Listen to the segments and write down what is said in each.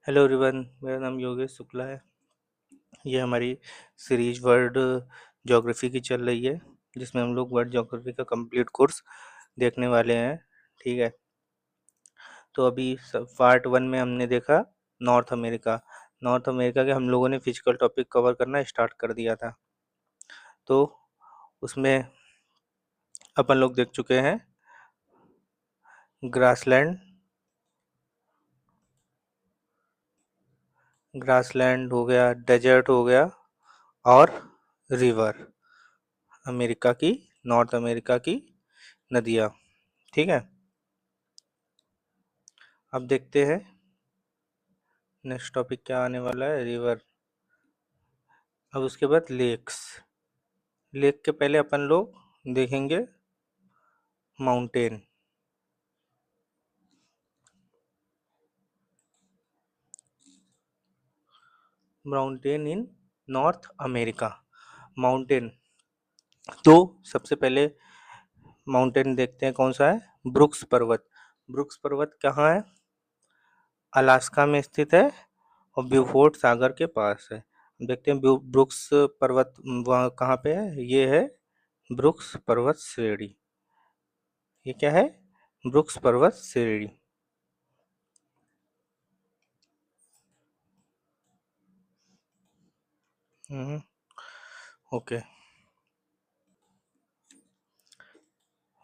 Hello everyone, मेरा नाम योगेश शुक्ला है। ये हमारी सीरीज वर्ल्ड ज्योग्राफी की चल रही है, जिसमें हम लोग वर्ल्ड ज्योग्राफी का कंप्लीट कोर्स देखने वाले हैं। ठीक है, तो अभी पार्ट 1 में हमने देखा नॉर्थ अमेरिका। नॉर्थ अमेरिका के हम लोगों ने फिजिकल टॉपिक कवर करना स्टार्ट कर दिया था। तो उसमें अपन लोग देख चुके हैं ग्रासलैंड, ग्रासलैंड हो गया, डेजर्ट हो गया और रिवर, अमेरिका की, नॉर्थ अमेरिका की नदियाँ। ठीक है, अब देखते हैं नेक्स्ट टॉपिक क्या आने वाला है, रिवर। अब उसके बाद लेक्स। लेक के पहले अपन लोग देखेंगे mountain. Mountain in North America. Mountain, तो सबसे पहले माउंटेन देखते हैं कौन सा है, ब्रुक्स पर्वत। ब्रुक्स पर्वत कहाँ है, अलास्का में स्थित है और ब्यूफोर्ट सागर के पास है। देखते हैं ब्रुक्स पर्वत वहाँ कहाँ पे है। ये है ब्रुक्स पर्वत श्रेणी। ये क्या है, ब्रुक्स पर्वत श्रेणी। ओके,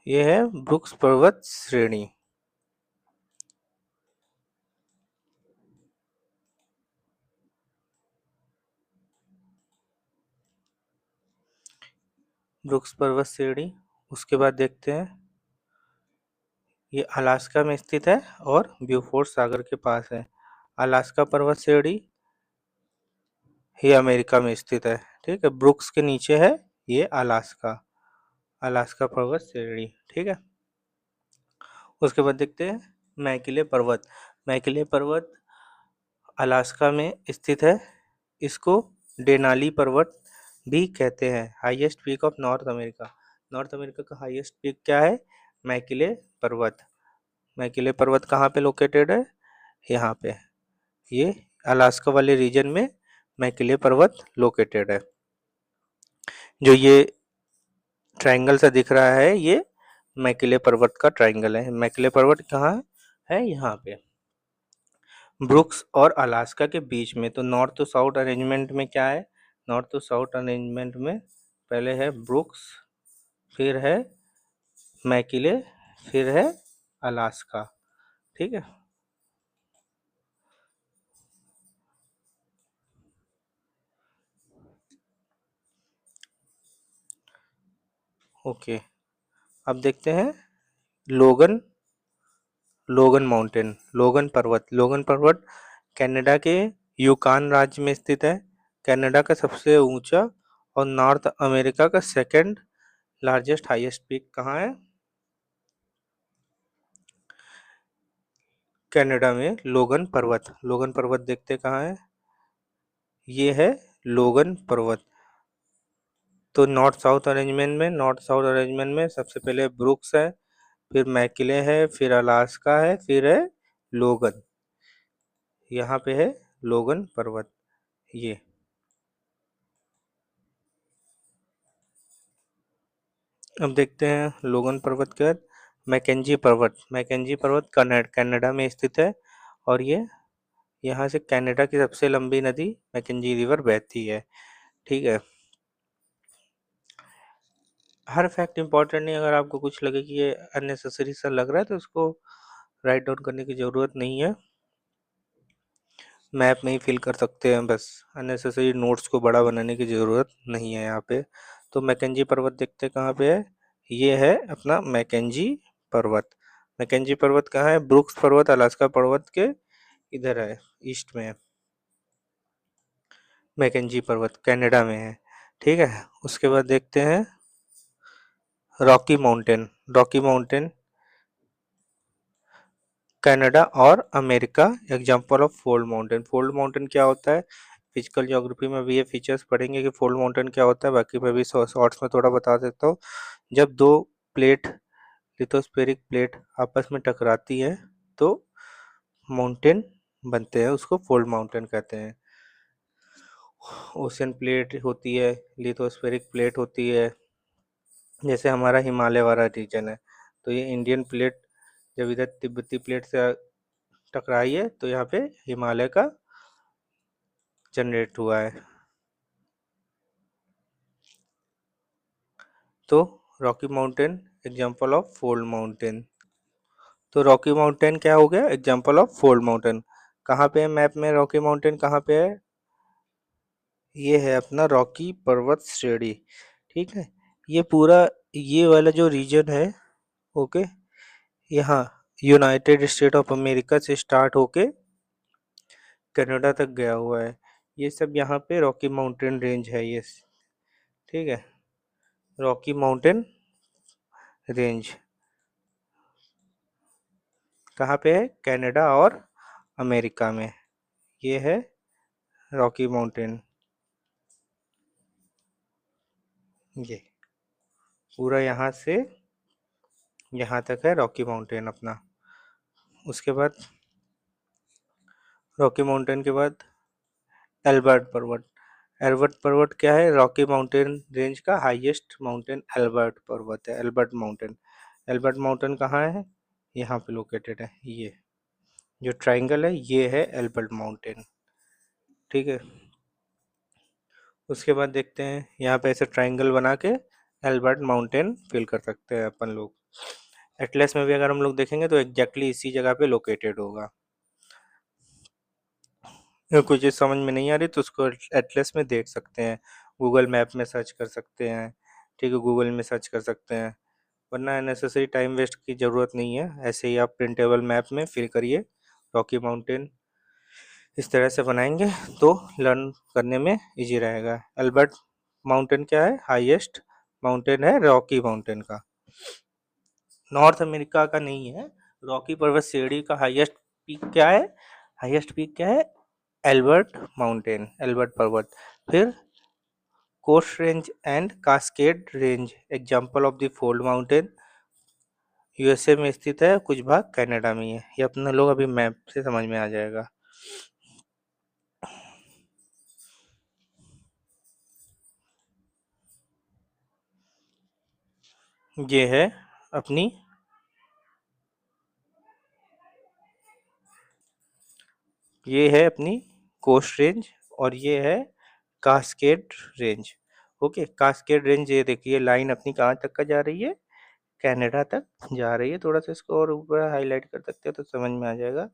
ये है ब्रुक्स पर्वत श्रेणी। ब्रुक्स पर्वत श्रेणी। उसके बाद देखते हैं, ये अलास्का में स्थित है और ब्यूफोर्ट सागर के पास है। अलास्का पर्वत श्रेणी ये अमेरिका में स्थित है। ठीक है, ब्रुक्स के नीचे है ये अलास्का, अलास्का पर्वत श्रेणी। ठीक है, उसके बाद देखते हैं मैकिले पर्वत। मैकिले पर्वत अलास्का में स्थित है। इसको डेनाली पर्वत भी कहते हैं। Highest peak of North America. North America का हाईएस्ट पीक क्या है, मैकिले पर्वत। मैकिले पर्वत कहाँ पे लोकेटेड है, यहाँ पे। ये अलास्का वाले रीजन में मैकिले पर्वत लोकेटेड है। जो ये ट्रायंगल सा दिख रहा है, ये मैकिले पर्वत का ट्रायंगल है। मैकिले पर्वत कहाँ है, यहाँ पे ब्रुक्स और अलास्का के बीच में। तो नॉर्थ टू साउथ अरेंजमेंट में क्या है, नॉर्थ टू साउथ अरेंजमेंट में पहले है ब्रुक्स, फिर है मैकिले, फिर है अलास्का। ठीक है, ओके। अब देखते हैं लोगन, लोगन माउंटेन, लोगन पर्वत। लोगन पर्वत कनाडा के यूकान राज्य में स्थित है। कनाडा का सबसे ऊंचा और नॉर्थ अमेरिका का सेकंड लार्जेस्ट हाईएस्ट पीक कहाँ है, कनाडा में लोगन पर्वत। लोगन पर्वत देखते कहाँ है, ये है लोगन पर्वत। तो नॉर्थ साउथ अरेंजमेंट में, नॉर्थ साउथ अरेंजमेंट में सबसे पहले ब्रुक्स है, फिर मैकिले है, फिर अलास्का है, फिर है लोगन। यहाँ पे है लोगन पर्वत। ये अब देखते हैं लोगन पर्वत के बाद मैकेंजी पर्वत। मैकेंजी पर्वत कनाडा में स्थित है और ये यहाँ से कनाडा की सबसे लंबी नदी मैकेंजी रिवर बहती है। ठीक है, हर फैक्ट इंपॉर्टेंट नहीं। अगर आपको कुछ लगे कि ये अननेसेसरी सा लग रहा है तो उसको राइट डाउन करने की ज़रूरत नहीं है, मैप में ही फिल कर सकते हैं बस। अननेसेसरी नोट्स को बड़ा बनाने की ज़रूरत नहीं है यहाँ पे। तो मैकेंजी पर्वत देखते हैं कहाँ पे है, ये है अपना मैकेंजी पर्वत। मैकेंजी पर्वत कहाँ है, ब्रुक्स पर्वत अलास्का पर्वत के इधर है, ईस्ट में है मैकेंजी पर्वत, कनाडा में है। ठीक है, उसके बाद देखते हैं Rocky Mountain. Rocky Mountain Canada और America example of fold mountain. Fold mountain क्या होता है, फिजिकल ज्योग्राफी में भी ये फीचर्स पढ़ेंगे कि फोल्ड माउंटेन क्या होता है। बाकी मैं भी शॉर्ट्स में थोड़ा बता देता हूँ। जब दो प्लेट, लिथोस्फेरिक प्लेट आपस में टकराती है तो माउंटेन बनते हैं उसको फोल्ड माउंटेन कहते हैं। ओशियन प्लेट होती है, लिथोस्फेरिक प्लेट होती है, जैसे हमारा हिमालय वाला रीजन है, तो ये इंडियन प्लेट जब इधर तिब्बती प्लेट से टकराई है तो यहाँ पे हिमालय का जनरेट हुआ है। तो Rocky mountain example of fold mountain. तो रॉकी माउंटेन क्या हो गया, एग्जाम्पल ऑफ फोल्ड माउंटेन। कहाँ पे है मैप में रॉकी माउंटेन, कहाँ पे है, ये है अपना रॉकी पर्वत श्रेणी। ठीक है, ये पूरा, ये वाला जो रीजन है, ओके, यहाँ यूनाइटेड स्टेट ऑफ अमेरिका से स्टार्ट होके कनाडा तक गया हुआ है। ये सब यहाँ पे रॉकी माउंटेन रेंज है ये। ठीक है, रॉकी माउंटेन रेंज कहाँ पे है, कनाडा और अमेरिका में। ये है रॉकी माउंटेन, ये पूरा यहाँ से यहाँ तक है रॉकी माउंटेन अपना। उसके बाद रॉकी माउंटेन के बाद एल्बर्ट पर्वत। एल्बर्ट पर्वत क्या है, रॉकी माउंटेन रेंज का हाईएस्ट माउंटेन एल्बर्ट पर्वत है, एल्बर्ट माउंटेन। एल्बर्ट माउंटेन कहाँ है, यहाँ पे लोकेटेड है, ये जो ट्राइंगल है ये है एल्बर्ट माउंटेन। ठीक है, उसके बाद देखते हैं यहाँ पे ऐसे ट्राइंगल बना के एल्बर्ट माउंटेन फिल कर सकते हैं अपन लोग। एटलस में भी अगर हम लोग देखेंगे तो एग्जैक्टली इसी जगह पे लोकेटेड होगा। अगर कोई चीज़ समझ में नहीं आ रही तो उसको एटलस में देख सकते हैं, गूगल मैप में सर्च कर सकते हैं। ठीक है, गूगल में सर्च कर सकते हैं, वरना अननेसेसरी टाइम वेस्ट की ज़रूरत नहीं है। ऐसे ही आप प्रिंटेबल मैप में फिल करिए रॉकी माउंटेन, इस तरह से बनाएंगे तो लर्न करने में इजी रहेगा। एल्बर्ट माउंटेन क्या है, हाईएस्ट माउंटेन है रॉकी माउंटेन का, नॉर्थ अमेरिका का नहीं है। रॉकी पर्वत श्रेणी का हाईएस्ट पीक क्या है, हाईएस्ट पीक क्या है, एल्बर्ट माउंटेन, एल्बर्ट पर्वत। फिर coast range and Cascade range example of the fold mountain, USA में स्थित है, कुछ भाग कनाडा में है। ये अपने लोग अभी मैप से समझ में आ जाएगा। ये है अपनी, ये है अपनी कोस्ट रेंज और ये है cascade range. Okay, cascade range ये देखिए लाइन अपनी कहाँ तक का जा रही है, कनाडा तक जा रही है। थोड़ा सा इसको और ऊपर हाईलाइट कर सकते हैं तो समझ में आ जाएगा,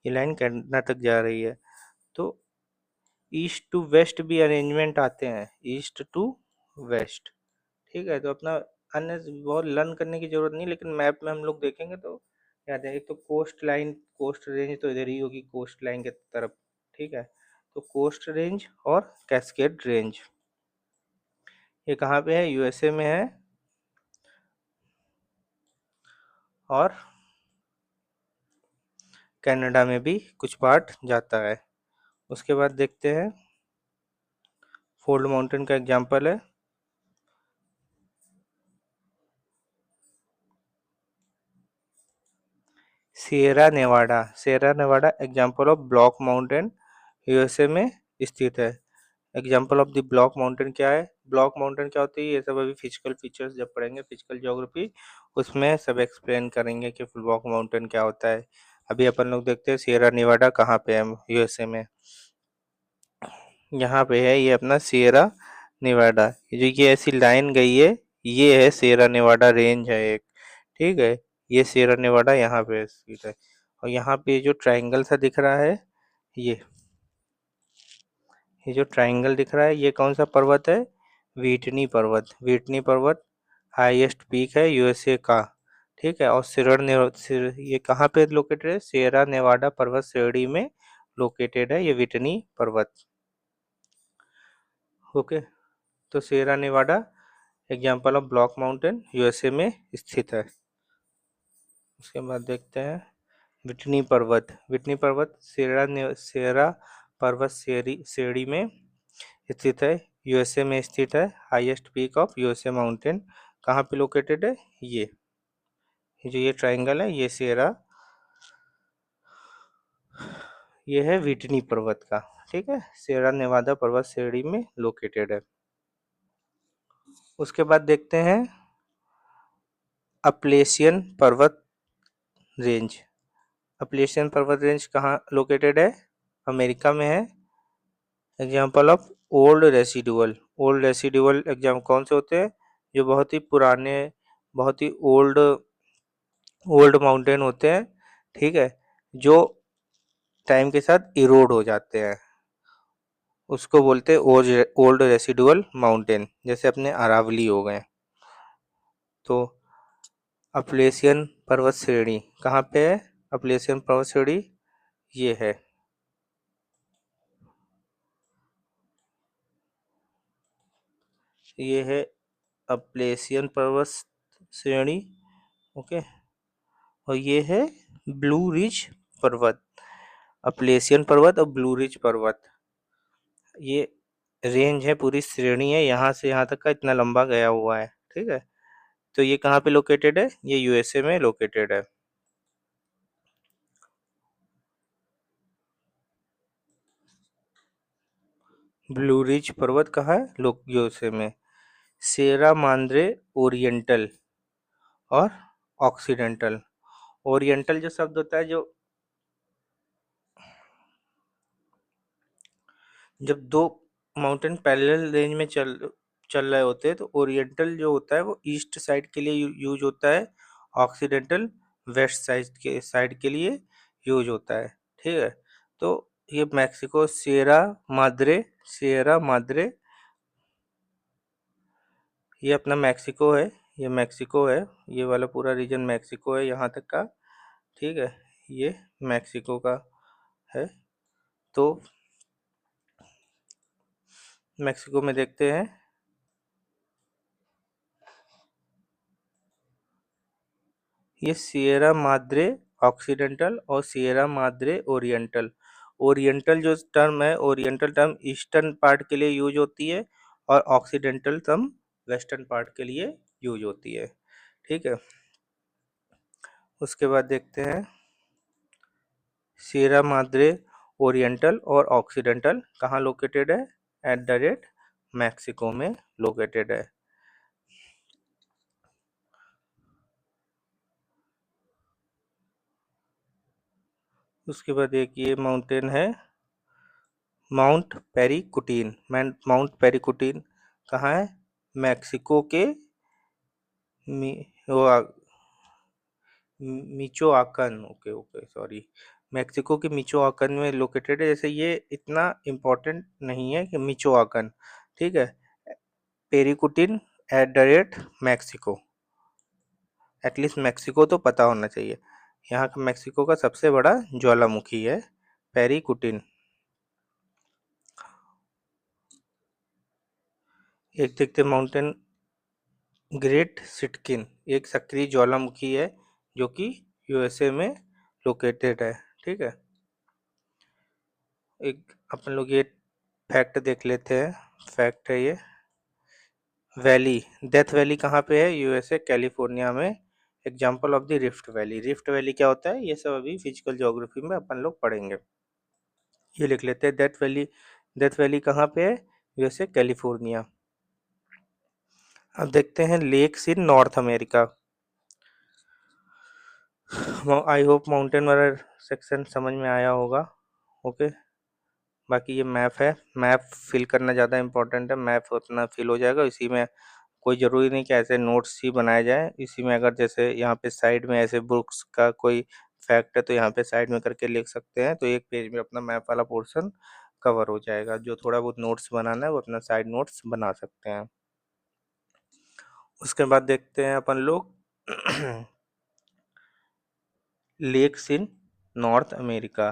ये लाइन कनाडा तक जा रही है। तो ईस्ट टू वेस्ट भी अरेंजमेंट आते हैं, ईस्ट टू वेस्ट। ठीक है, तो अपना अन्य बहुत लर्न करने की जरूरत नहीं, लेकिन मैप में हम लोग देखेंगे तो याद है। एक तो कोस्ट लाइन, कोस्ट रेंज तो इधर ही होगी कोस्ट लाइन के तरफ। ठीक है, तो कोस्ट रेंज और कैस्केड रेंज ये कहाँ पे है, यूएसए में है और कनाडा में भी कुछ पार्ट जाता है। उसके बाद देखते हैं फोल्ड माउंटेन का एग्जांपल है Sierra Nevada. Sierra Nevada example of block mountain, USA में स्थित है। Example of the block mountain क्या है, ब्लॉक माउंटेन क्या होती है, ये सब अभी फिजिकल फीचर्स जब पढ़ेंगे, फिजिकल ज्योग्राफी, उसमें सब एक्सप्लेन करेंगे कि ब्लॉक माउंटेन क्या होता है। अभी अपन लोग देखते हैं सिएरा नेवाडा कहाँ पे है, यूएसए में, यहाँ पे है ये अपना सिएरा नेवाडा। ये ऐसी लाइन गई है, ये है सिएरा नेवाडा रेंज है एक। ठीक है, ये सिएरा नेवाडा यहाँ पे स्थित है। और यहाँ पे जो ट्राइंगल सा दिख रहा है, ये ये जो ट्राइंगल दिख रहा है ये कौन सा पर्वत है, व्हिटनी पर्वत। व्हिटनी पर्वत हाईएस्ट पीक है यूएसए का। ठीक है, और ये कहाँ पे लोकेटेड है, सिएरा नेवाडा पर्वत श्रेणी में लोकेटेड है ये व्हिटनी पर्वत। ओके, तो Sierra Nevada example of block mountain USA में स्थित है। उसके बाद देखते हैं व्हिटनी पर्वत। व्हिटनी पर्वत सिएरा पर्वत श्रेणी में स्थित है, यूएसए में स्थित है। Highest peak of USA mountain कहाँ पे लोकेटेड है, ये जो ये ट्राइंगल है ये सिएरा ये है व्हिटनी पर्वत का, ठीक है, सियरा नेवादा पर्वत श्रेणी में लोकेटेड है। उसके बाद देखते हैं अपलेशियन पर्वत रेंज। अपलेशियन पर्वत रेंज कहाँ लोकेटेड है? अमेरिका में है। Example of old residual exam कौन से होते हैं? जो बहुत ही पुराने, बहुत ही ओल्ड ओल्ड माउंटेन होते हैं, ठीक है, जो टाइम के साथ इरोड हो जाते हैं, उसको बोलते हैं ओल्ड रेसिडुअल माउंटेन, जैसे अपने अरावली हो गए। तो अपलेशियन पर्वत श्रेणी कहाँ पे है? अपलेशियन पर्वत श्रेणी ये है। ये है अपलेशियन पर्वत श्रेणी, ओके। और ये है ब्लू रिज पर्वत। अपलेशियन पर्वत और ब्लू रिज पर्वत, ये रेंज है, पूरी श्रेणी है, यहाँ से यहाँ तक का इतना लंबा गया हुआ है, ठीक है। तो ये कहाँ पे लोकेटेड है? ये यूएसए में लोकेटेड है। ब्लू रिज पर्वत कहाँ है? यूएसए में। सेरा मांद्रे ओरिएंटल और ऑक्सीडेंटल। ओरिएंटल जो शब्द होता है, जो जब दो माउंटेन पैरेलल रेंज में चल रहे होते हैं, तो ओरिएंटल जो होता है वो ईस्ट साइड के लिए यूज होता है, ऑक्सीडेंटल वेस्ट साइड के लिए यूज होता है, ठीक है। तो ये मैक्सिको सियरा माद्रे ये अपना मैक्सिको है, ये मैक्सिको है, ये वाला पूरा रीजन मैक्सिको है यहाँ तक का, ठीक है, ये मैक्सिको का है। तो मैक्सिको में देखते हैं, ये सियरा माद्रे ऑक्सीडेंटल और सियरा माद्रे ओरिएंटल। ओरिएंटल जो टर्म है, ओरिएंटल टर्म ईस्टर्न पार्ट के लिए यूज होती है, और ऑक्सीडेंटल टर्म वेस्टर्न पार्ट के लिए यूज होती है, ठीक है। उसके बाद देखते हैं सियरा माद्रे ओरिएंटल और ऑक्सीडेंटल कहाँ लोकेटेड है? एट द रेट मैक्सिको में लोकेटेड है। उसके बाद एक ये माउंटेन है माउंट पेरिकुटीन कहाँ है? मैक्सिको के Michoacan, okay okay sorry, Mexico के मिचोआकन में लोकेटेड है। जैसे ये इतना इम्पोर्टेंट नहीं है कि मिचोआकन, ठीक है, Paricutin at the rate Mexico, at least Mexico तो पता होना चाहिए। यहाँ का मैक्सिको का सबसे बड़ा ज्वालामुखी है पेरिकुटिन। एक देखते माउंटेन ग्रेट सिटकिन, एक सक्रिय ज्वालामुखी है जो कि यूएसए में लोकेटेड है, ठीक है। एक अपन लोग ये फैक्ट देख लेते हैं, फैक्ट है ये। वैली, डेथ वैली कहाँ पे है? यूएसए कैलिफोर्निया में। Example of the rift valley क्या होता है? ये सब अभी फिजिकल ज्योग्राफी में अपन लोग पढ़ेंगे। ये लिख लेते हैं डेथ वैली कहाँ पे है? USA California. अब देखते हैं lakes in North America. I hope mountain वाला सेक्शन समझ में आया होगा, ओके। बाकी ये मैप है, मैप फिल करना ज़्यादा इम्पोर्टेंट है, मैप उतना फिल हो जाएगा। इसी में कोई ज़रूरी नहीं कि ऐसे नोट्स ही बनाए जाए, इसी में अगर जैसे यहाँ पे साइड में ऐसे बुक्स का कोई फैक्ट है तो यहाँ पे साइड में करके लिख सकते हैं, तो एक पेज में अपना मैप वाला पोर्शन कवर हो जाएगा। जो थोड़ा बहुत नोट्स बनाना है वो अपना साइड नोट्स बना सकते हैं। उसके बाद देखते हैं अपन लोग लेक्स इन नॉर्थ अमेरिका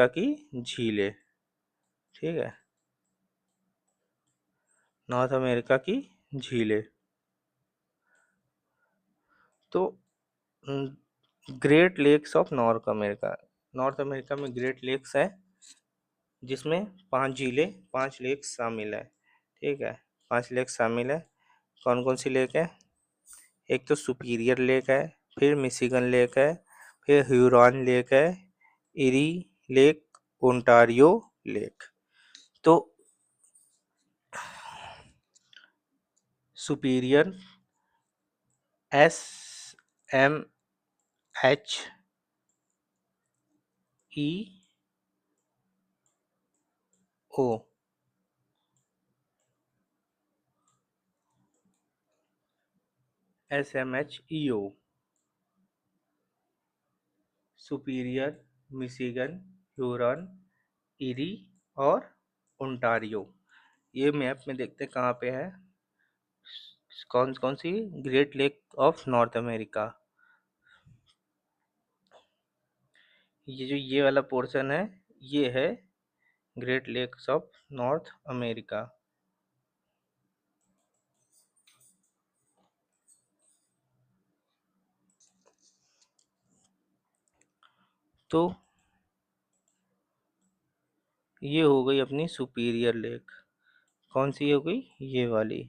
की झीलें, ठीक है, नॉर्थ अमेरिका की झीलें। तो Great Lakes of North America में ग्रेट लेक्स है, जिसमें 5 झीलें, 5 लेक्स शामिल है, ठीक है, 5 लेक्स शामिल है। कौन कौन सी लेक है? एक तो सुपीरियर लेक है, फिर मिशिगन लेक है, फिर ह्यूरॉन लेक है, इरी लेक, ओंटारियो लेक। तो Superior, S M H E O, SMHEO, Superior, Michigan, Huron, Erie और ओंटारियो। ये मैप में देखते हैं कहाँ पे है, कौन कौन सी, Great Lake of North America. ये जो ये वाला पोर्शन है, ये है Great Lakes of North America. तो ये हो गई अपनी सुपीरियर लेक। कौन सी हो गई, ये वाली,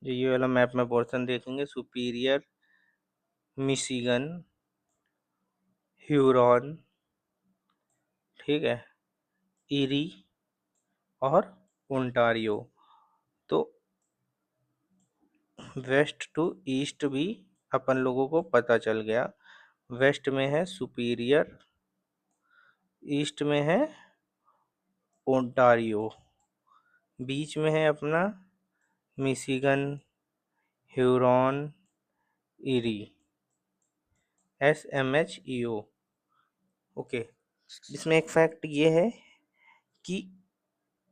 जो ये वाला मैप में पोर्शन देखेंगे, सुपीरियर, मिशिगन, ह्यूरॉन, ठीक है, इरी और ओंटारियो। तो वेस्ट टू ईस्ट भी अपन लोगों को पता चल गया। वेस्ट में है सुपीरियर, ईस्ट में है ओंटारियो, बीच में है अपना Michigan, Huron, eri, SMHEO। Okay, इसमें एक फैक्ट ये है कि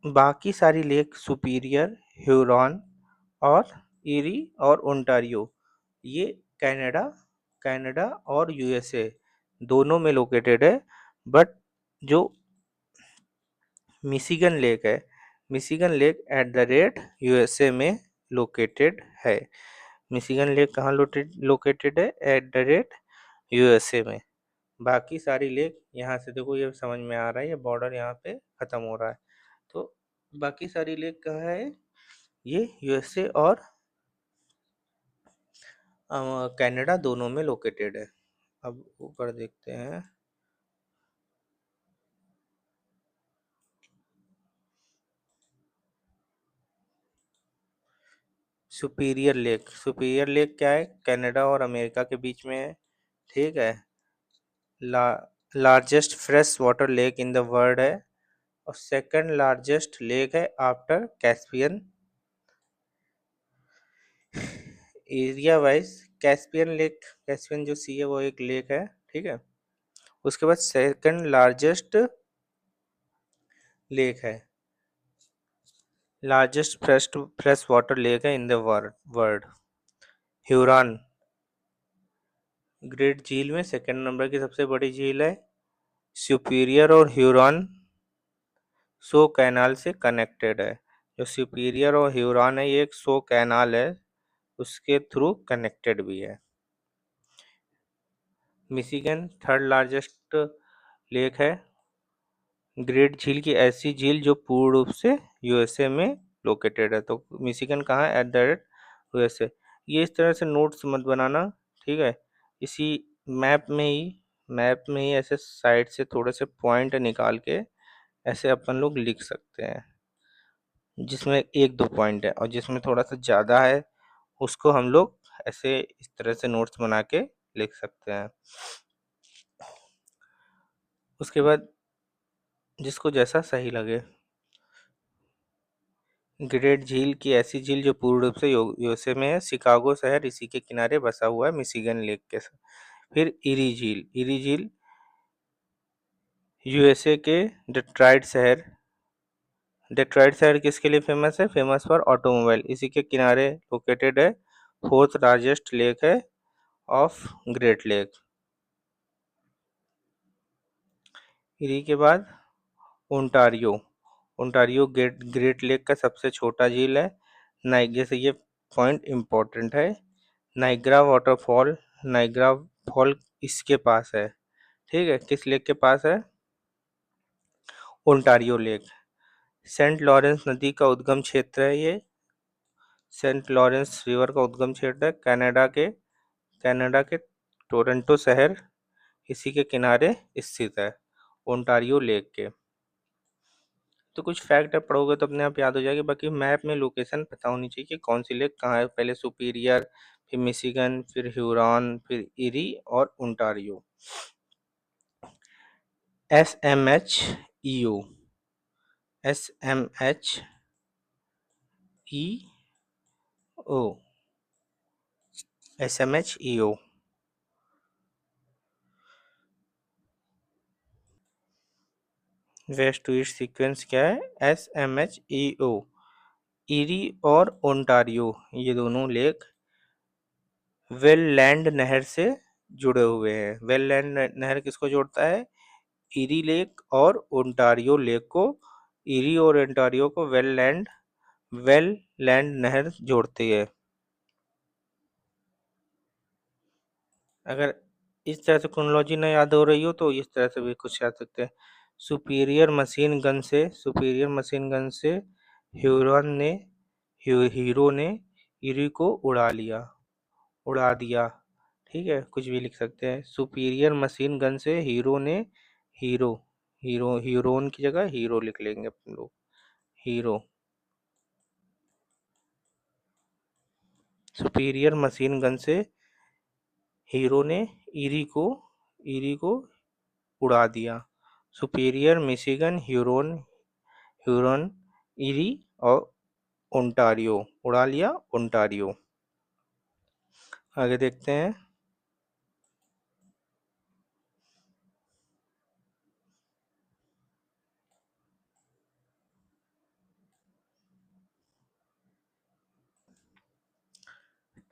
बाकी सारी लेक, सुपीरियर, ह्यूरॉन और इरी और ओंटारियो, ये कनाडा कनाडा और USA दोनों में लोकेटेड है। बट जो मिशिगन लेक है, Michigan lake eight the rate USA में लोकेटेड है। मिशिगन लेक कहाँ लोकेटेड है, एट द रेट USA में। बाकी सारी लेक यहाँ से देखो, ये समझ में आ रहा है, ये बॉर्डर यहाँ पे खत्म हो रहा है। तो बाकी सारी लेक कहाँ है, ये USA और कनाडा दोनों में लोकेटेड है। अब ऊपर देखते हैं, सुपीरियर लेक क्या है, कनाडा और अमेरिका के बीच में है, ठीक है। Largest fresh water lake in the world है, और सेकंड लार्जेस्ट लेक है after Caspian. Area wise Caspian lake, Caspian जो सी है वो एक लेक है, ठीक है। उसके बाद सेकंड लार्जेस्ट लेक है, लार्जेस्ट फ्रेश वाटर लेक है in the world, Huron. Great झील में सेकंड नंबर की सबसे बड़ी झील है। सुपीरियर और ह्यूरॉन सो कैनाल से कनेक्टेड है। जो सुपीरियर और ह्यूरॉन है, ये एक सो कैनाल है, उसके थ्रू कनेक्टेड भी है। मिशिगन थर्ड लार्जेस्ट लेक है। ग्रेट झील की ऐसी झील जो पूर्ण रूप से USA में लोकेटेड है। तो मिशिगन कहाँ है, एट द रेट USA। ये इस तरह से नोट्स मत बनाना, ठीक है। इसी मैप में ही ऐसे साइड से थोड़े से पॉइंट निकाल के ऐसे अपन लोग लिख सकते हैं, जिसमें एक दो पॉइंट है, और जिसमें थोड़ा सा ज़्यादा है उसको हम लोग ऐसे इस तरह से नोट्स बना के लिख सकते हैं। उसके बाद जिसको जैसा सही लगे। ग्रेट झील की ऐसी झील जो पूर्ण रूप से USA में है। शिकागो शहर इसी के किनारे बसा हुआ है, मिशिगन लेक के साथ। फिर इरी झील USA के डेट्रॉइट शहर किसके लिए फेमस है, फेमस फॉर ऑटोमोबाइल, इसी के किनारे लोकेटेड है। फोर्थ लार्जेस्ट लेक है ऑफ ग्रेट लेक। इरी के बाद ओंटारियो, ओंटारियो ग्रेट लेक का सबसे छोटा झील है। जैसे ये पॉइंट इम्पोर्टेंट है, नाइग्रा वाटरफॉल, नाइग्रा फॉल इसके पास है, ठीक है। किस लेक के पास है, ओंटारियो लेक। सेंट लॉरेंस नदी का उद्गम क्षेत्र है ये, सेंट लॉरेंस रिवर का उद्गम क्षेत्र है कनाडा के टोरंटो शहर इसी के किनारे स्थित है। ओंटारियो लेक के। तो कुछ फैक्ट है, पढ़ोगे तो अपने आप याद हो जाएगी। बाकी मैप में लोकेशन पता होनी चाहिए कि कौन सी लेक कहाँ है। पहले सुपीरियर, फिर मिशिगन, फिर ह्यूरॉन, फिर इरी और Ontario. SMHEO, SMHEO, SMHEO। West to east sequence क्या है? SMHEO। इरी और ओंटारियो ये दोनों लेक वेललैंड नहर से जुड़े हुए हैं। वेललैंड नहर किसको जोड़ता है? इरी लेक और ओंटारियो लेक को। इरी और ओंटारियो को वेललैंड नहर जोड़ती है। अगर इस तरह से क्रोनोलॉजी न याद हो रही हो तो इस तरह से भी कुछ याद सकते हैं। सुपीरियर मशीन गन से हीरो ने इरी को उड़ा दिया। ठीक है, कुछ भी लिख सकते हैं। सुपीरियर मशीन गन से हीरो हीरोन की जगह हीरो लिख लेंगे अपन लोग। हीरो। सुपीरियर मशीन गन से हीरो ने इरी को उड़ा दिया। सुपीरियर मिशिगन ह्यूरॉन इरी और ओंटारियो उड़ा लिया ओंटारियो। आगे देखते हैं।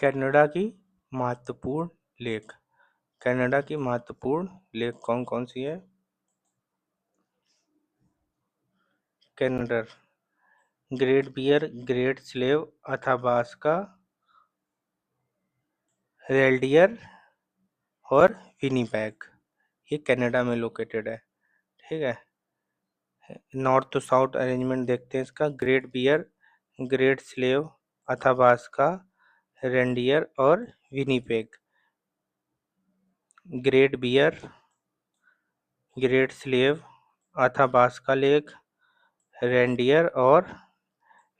कनाडा की महत्वपूर्ण लेक। कनाडा की महत्वपूर्ण लेक कौन कौन सी है? Canada, Great Bear, Great Slave, Athabasca, Reindeer और विनीपेग। ये कनाडा में लोकेटेड है। ठीक है, नॉर्थ टू साउथ अरेंजमेंट देखते हैं इसका। Great Bear, Great Slave, Athabasca, Reindeer और Winnipeg. Great Bear, Great Slave, Athabasca Lake, Reindeer और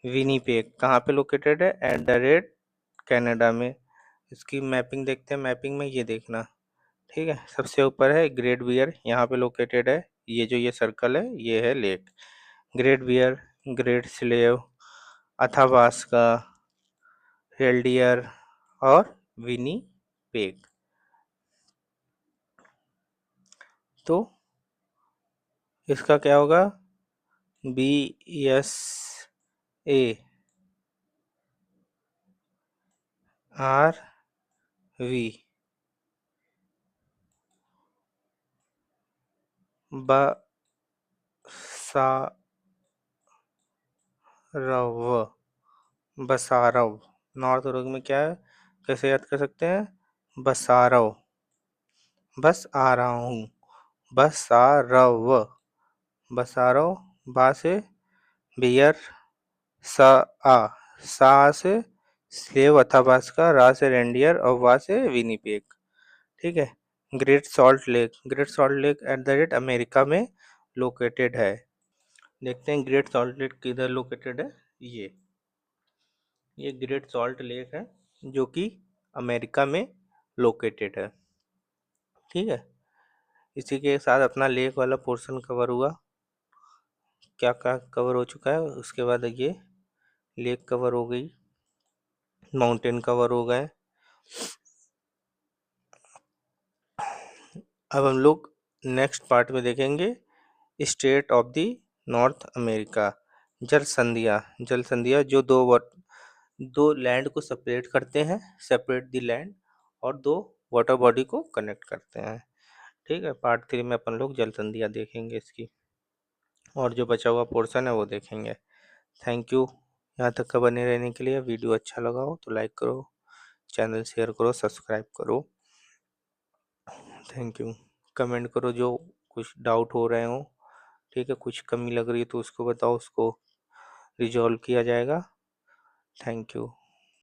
विनीपेग कहाँ पे लोकेटेड है? एट द रेट कनाडा में। इसकी मैपिंग देखते हैं। मैपिंग में ये देखना। ठीक है, सबसे ऊपर है ग्रेट बियर, यहाँ पे लोकेटेड है। ये सर्कल है, ये है lake. Great Bear, Great Slave, Athabasca, Reindeer और विनीपेग। तो इसका क्या होगा? BSARV बसारव। नॉर्थ उर्ग में क्या है, कैसे याद कर सकते हैं? बसारव, बस आ रहा हूँ। बसारव बा से बियर, सा आ, सा से स्लेव अथाबास्का, रा से रेंडियर और वा से विनीपेग। ठीक है, great salt lake eight the rate America में लोकेटेड है। देखते हैं ग्रेट सॉल्ट लेक किधर लोकेटेड है। ये ग्रेट सॉल्ट लेक है जो कि अमेरिका में लोकेटेड है। ठीक है, इसी के साथ अपना लेक वाला पोर्शन कवर हुआ। क्या क्या कवर हो चुका है? उसके बाद ये लेक कवर हो गई, माउंटेन कवर हो गए। अब हम लोग नेक्स्ट पार्ट में देखेंगे state of the north America. जल संधियाँ जो दो लैंड को सेपरेट करते हैं, सेपरेट द लैंड, और दो वाटर बॉडी को कनेक्ट करते हैं। ठीक है, पार्ट 3 में अपन लोग जल संधियाँ देखेंगे इसकी, और जो बचा हुआ पोर्शन है वो देखेंगे। थैंक यू यहाँ तक का बने रहने के लिए। वीडियो अच्छा लगा हो तो लाइक करो, चैनल शेयर करो, सब्सक्राइब करो। Thank you. कमेंट करो जो कुछ डाउट हो रहे हो। ठीक है, कुछ कमी लग रही है तो उसको बताओ, उसको रिजॉल्व किया जाएगा। Thank you.